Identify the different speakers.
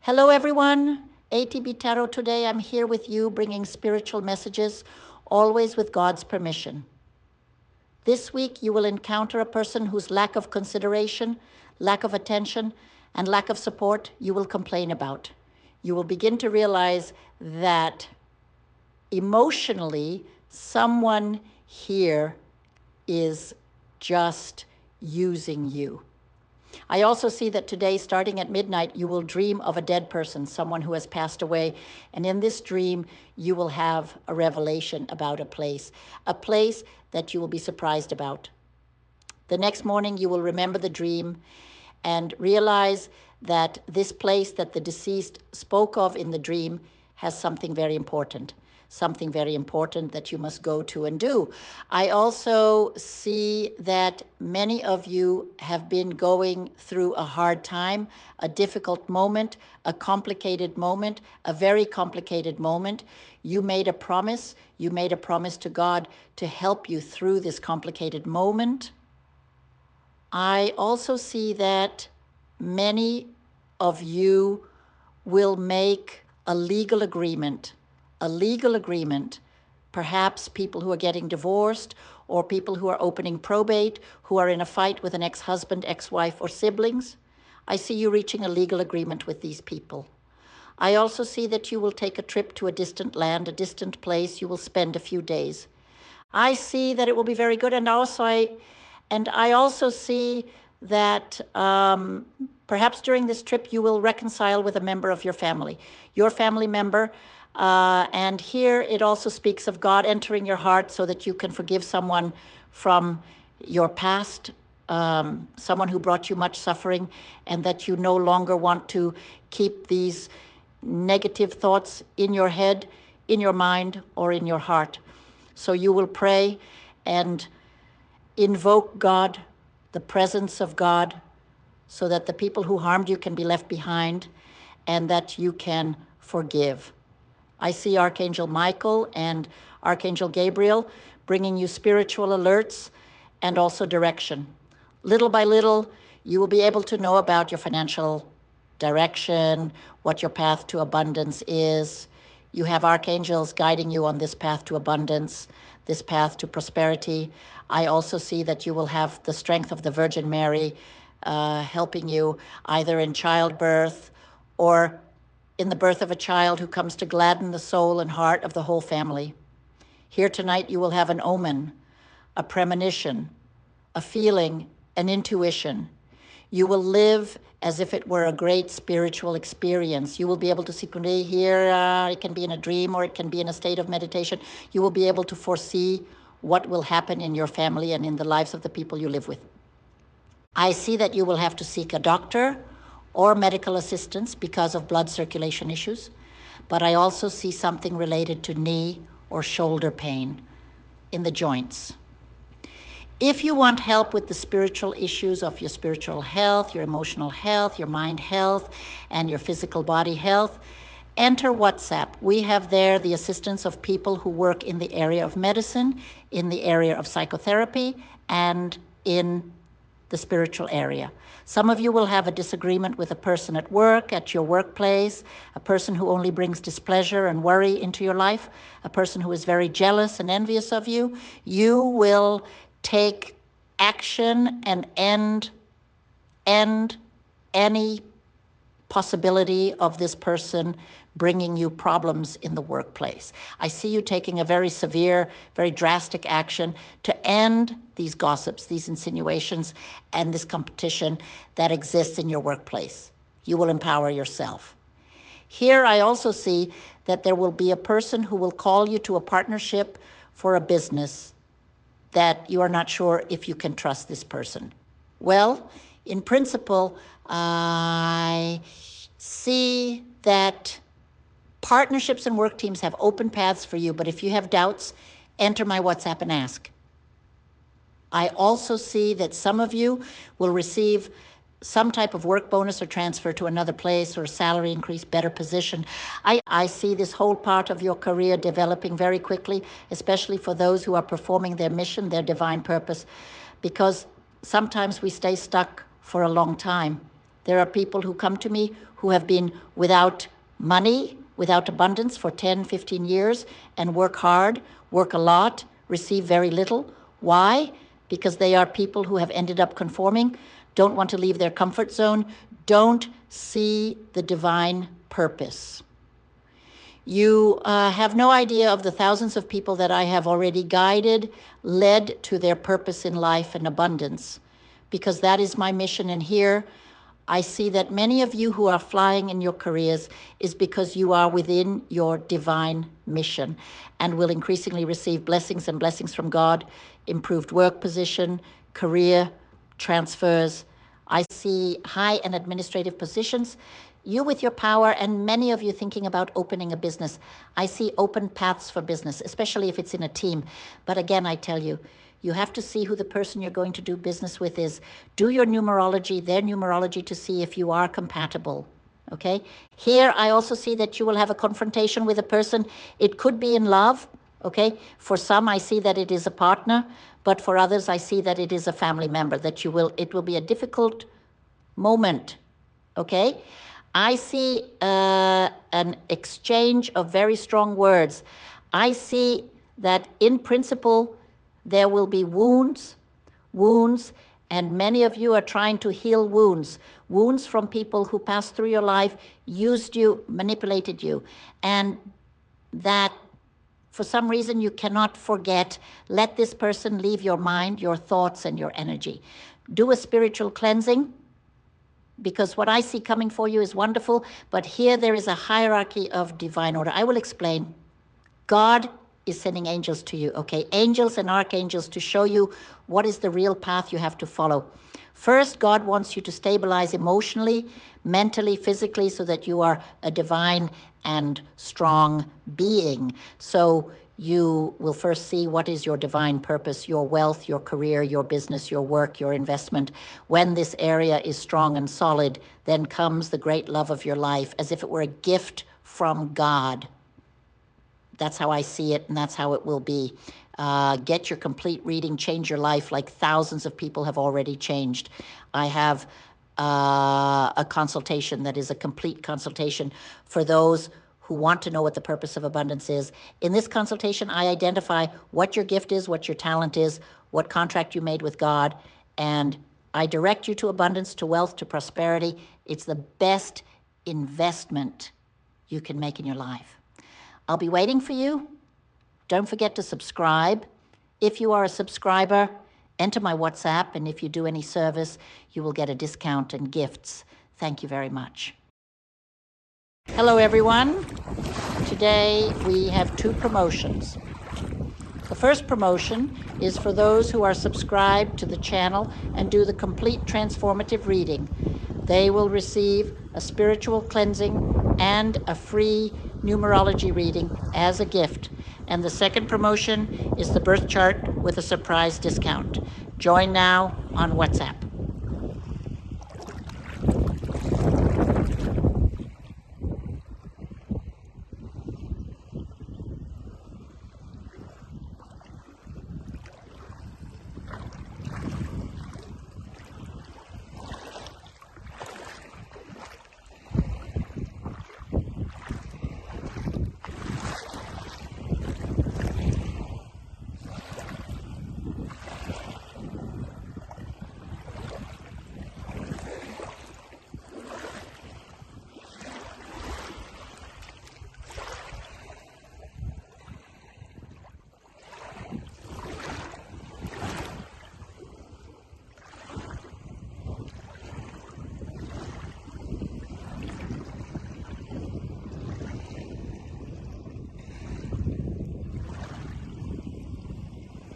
Speaker 1: Hello everyone, ATB Tarot today. I'm here with you bringing spiritual messages, always with God's permission. This week you will encounter a person whose lack of consideration, lack of attention, and lack of support you will complain about. You will begin to realize that emotionally someone here is just using you. I also see that today, starting at midnight, you will dream of a dead person, someone who has passed away. And in this dream, you will have a revelation about a place that you will be surprised about. The next morning, you will remember the dream and realize that this place that the deceased spoke of in the dream has something very important that you must go to and do. I also see that many of you have been going through a hard time, a difficult moment, a complicated moment, a very complicated moment. You made a promise to God to help you through this complicated moment. I also see that many of you will make a legal agreement, perhaps people who are getting divorced or people who are opening probate, who are in a fight with an ex-husband, ex-wife, or siblings. I see you reaching a legal agreement with these people. I also see that you will take a trip to a distant land, a distant place. You will spend a few days. I see that it will be very good, and I also see that perhaps during this trip you will reconcile with a member of your family member. And here it also speaks of God entering your heart so that you can forgive someone from your past, someone who brought you much suffering, and that you no longer want to keep these negative thoughts in your head, in your mind, or in your heart. So you will pray and invoke God, the presence of God, so that the people who harmed you can be left behind and that you can forgive. I see Archangel Michael and Archangel Gabriel bringing you spiritual alerts and also direction. Little by little, you will be able to know about your financial direction, what your path to abundance is. You have archangels guiding you on this path to abundance, this path to prosperity. I also see that you will have the strength of the Virgin Mary helping you either in childbirth or in the birth of a child who comes to gladden the soul and heart of the whole family. Here tonight you will have an omen, a premonition, a feeling, an intuition. You will live as if it were a great spiritual experience. You will be able to see here, it can be in a dream or it can be in a state of meditation. You will be able to foresee what will happen in your family and in the lives of the people you live with. I see that you will have to seek a doctor or medical assistance because of blood circulation issues, but I also see something related to knee or shoulder pain in the joints. If you want help with the spiritual issues of your spiritual health, your emotional health, your mind health, and your physical body health, enter WhatsApp. We have there the assistance of people who work in the area of medicine, in the area of psychotherapy, and in the spiritual area. Some of you will have a disagreement with a person at work, at your workplace, a person who only brings displeasure and worry into your life, a person who is very jealous and envious of you. You will take action and end any possibility of this person bringing you problems in the workplace. I see you taking a very severe, very drastic action to end these gossips, these insinuations, and this competition that exists in your workplace. You will empower yourself. Here I also see that there will be a person who will call you to a partnership for a business that you are not sure if you can trust this person. Well, in principle, I see that partnerships and work teams have open paths for you, but if you have doubts, enter my WhatsApp and ask. I also see that some of you will receive some type of work bonus or transfer to another place or salary increase, better position. I see this whole part of your career developing very quickly, especially for those who are performing their mission, their divine purpose, because sometimes we stay stuck for a long time There are people who come to me who have been without money, without abundance for 10, 15 years and work hard, work a lot, receive very little. Why? Because they are people who have ended up conforming, don't want to leave their comfort zone, don't see the divine purpose. You have no idea of the thousands of people that I have already guided, led to their purpose in life and abundance, because that is my mission. And here I see that many of you who are flying in your careers is because you are within your divine mission and will increasingly receive blessings and blessings from God, improved work position, career transfers. I see high and administrative positions. You with your power, and many of you thinking about opening a business. I see open paths for business, especially if it's in a team. But again, I tell you, you have to see who the person you're going to do business with is. Do your numerology, their numerology, to see if you are compatible. Okay? Here, I also see that you will have a confrontation with a person. It could be in love. Okay? For some, I see that it is a partner, but for others, I see that it is a family member, that it will be a difficult moment. Okay? I see an exchange of very strong words. I see that in principle, there will be wounds, and many of you are trying to heal wounds from people who passed through your life, used you, manipulated you, and that for some reason you cannot forget. Let this person leave your mind, your thoughts, and your energy. Do a spiritual cleansing, because what I see coming for you is wonderful, but here there is a hierarchy of divine order. I will explain. God is sending angels to you, okay? Angels and archangels to show you what is the real path you have to follow. First, God wants you to stabilize emotionally, mentally, physically, so that you are a divine and strong being. So you will first see what is your divine purpose, your wealth, your career, your business, your work, your investment. When this area is strong and solid, then comes the great love of your life, as if it were a gift from God. That's how I see it, and that's how it will be. Get your complete reading, change your life like thousands of people have already changed. I have a consultation that is a complete consultation for those who want to know what the purpose of abundance is. In this consultation, I identify what your gift is, what your talent is, what contract you made with God, and I direct you to abundance, to wealth, to prosperity. It's the best investment you can make in your life. I'll be waiting for you. Don't forget to subscribe. If you are a subscriber, enter my WhatsApp, and if you do any service, you will get a discount and gifts. Thank you very much. Hello, everyone. Today we have two promotions. The first promotion is for those who are subscribed to the channel and do the complete transformative reading. They will receive a spiritual cleansing and a free numerology reading as a gift. And the second promotion is the birth chart with a surprise discount. Join now on WhatsApp.